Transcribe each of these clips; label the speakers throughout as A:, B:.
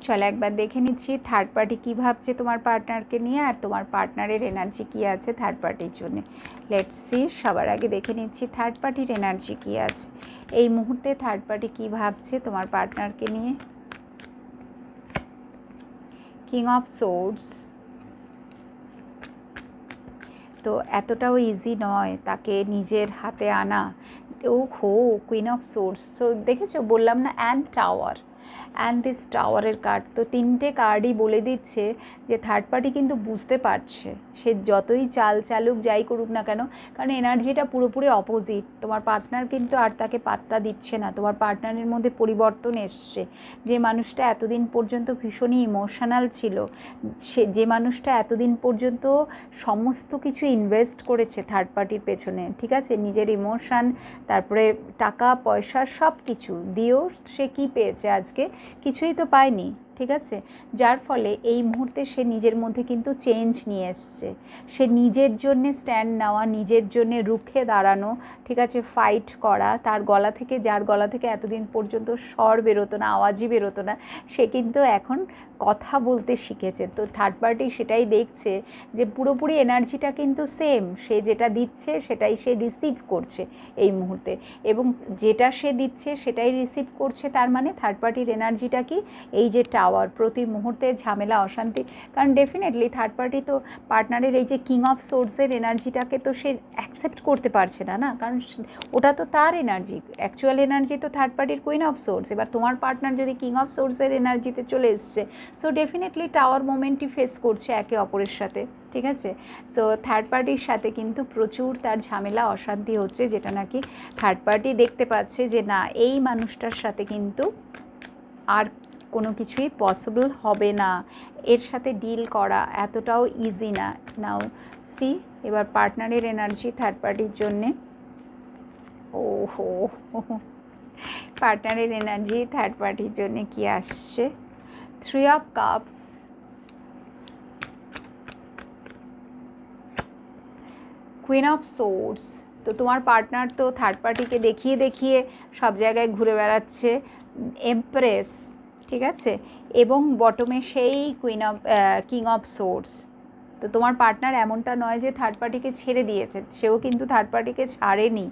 A: চলো একবার দেখে নিচ্ছি থার্ড পার্টি কী ভাবছে তোমার পার্টনারকে নিয়ে, আর তোমার পার্টনারের এনার্জি কী আছে থার্ড পার্টির জন্য। Let's see. সবার আগে দেখে নিচ্ছি থার্ড পার্টির এনার্জি কী আছে এই মুহূর্তে। থার্ড পার্টি কী ভাবছে তোমার পার্টনারকে নিয়ে। King of swords. তো এতটাও ইজি নয় তাকে নিজের হাতে আনা। ও হো, কুইন অফ সোর্স। সো দেখেছো, বললাম না, অ্যান্ড টাওয়ার, অ্যান্ড দিস টাওয়ারের কার্ড। তো তিনটে কার্ডই বলে দিচ্ছে যে থার্ড পার্টি কিন্তু বুঝতে পারছে, সে যতই চাল চালুক যাই করুক না কেন, কারণ এনার্জিটা পুরোপুরি অপোজিট। তোমার পার্টনার কিন্তু আর তাকে পাত্তা দিচ্ছে না। তোমার পার্টনারের মধ্যে পরিবর্তন এসছে। যে মানুষটা এতদিন পর্যন্ত ভীষণই ইমোশনাল ছিল, যে মানুষটা এতদিন পর্যন্ত সমস্ত কিছু ইনভেস্ট করেছে থার্ড পার্টির পেছনে, ঠিক আছে, নিজের ইমোশান, তারপরে টাকা পয়সা সব কিছু দিয়েও সে কী পেয়েছে আজকে? কিছুই তো পায়নি, ঠিক আছে। যার ফলে এই মুহূর্তে সে নিজের মধ্যে কিন্তু চেঞ্জ নিয়ে এসছে। সে নিজের জন্যে স্ট্যান্ড নেওয়া, নিজের জন্যে রুখে দাঁড়ানো, ঠিক আছে, ফাইট করা। তার গলা থেকে, যার গলা থেকে এতদিন পর্যন্ত স্বর বেরোতো না, আওয়াজই বেরোতো না, সে কিন্তু এখন কথা বলতে শিখেছে। তো থার্ড পার্টি সেটাই দেখছে যে পুরোপুরি এনার্জিটা কিন্তু সেম। সে যেটা দিচ্ছে সেটাই সে রিসিভ করছে এই মুহূর্তে, এবং যেটা সে দিচ্ছে সেটাই রিসিভ করছে। তার মানে থার্ড পার্টির এনার্জিটা কি? এই যে টাওয়ার, প্রতি মুহূর্তে ঝামেলা, অশান্তি। কারণ ডেফিনেটলি থার্ড পার্টি তো পার্টনারের এই যে কিং অফ সোর্সের এনার্জিটাকে তো সে অ্যাকসেপ্ট করতে পারছে না, না, কারণ ওটা তো তার এনার্জি। অ্যাকচুয়াল এনার্জি তো থার্ড পার্টির কুইন অফ সোর্স। এবার তোমার পার্টনার যদি কিং অফ সোর্সের এনার্জিতে চলে এসছে, সো ডেফিনেটলি টাওয়ার মোমেন্টই ফেস করছে একে অপরের সাথে, ঠিক আছে। সো থার্ড পার্টির সাথে কিন্তু প্রচুর তার ঝামেলা, অশান্তি হচ্ছে, যেটা নাকি থার্ড পার্টি দেখতে পাচ্ছে যে না, এই মানুষটার সাথে কিন্তু আর কোনো কিছুই পসিবল হবে না, এর সাথে ডিল করা এতটাও ইজি না। নাও সি, এবার পার্টনারের এনার্জি থার্ড পার্টির জন্যে। ও হো, পার্টনারের এনার্জি থার্ড পার্টির জন্যে কি আসছে? 3 of cups, queen of swords. তো তোমার পার্টনার তো থার্ড পার্টিকে দেখিয়ে দেখিয়ে সব জায়গায় ঘুরে বেড়াচ্ছে, এমপ্রেস, ঠিক আছে, এবং বটমে সেই কিং অফ সোর্স। তো তোমার পার্টনার এমনটা নয় যে থার্ড পার্টিকে ছেড়ে দিয়েছে, সেও কিন্তু থার্ড পার্টিকে ছাড়েনি,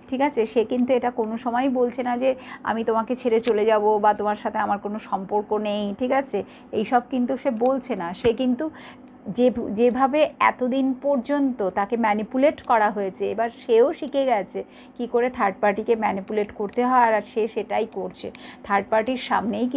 A: ঠিক আছে। সে কিন্তু এটা কোনো সময়ই বলছে না যে আমি তোমাকে ছেড়ে চলে যাব বা তোমার সাথে আমার কোনো সম্পর্ক নেই, ঠিক আছে, এইসব কিন্তু সে বলছে না। সে কিন্তু যেভাবে এতদিন পর্যন্ত তাকে ম্যানিপুলেট করা হয়েছে, এবার সেও শিখে গেছে কি করে থার্ড পার্টিকে ম্যানিপুলেট করতে হয়, আর সে সেটাই করছে। থার্ড পার্টির সামনেই কিন্তু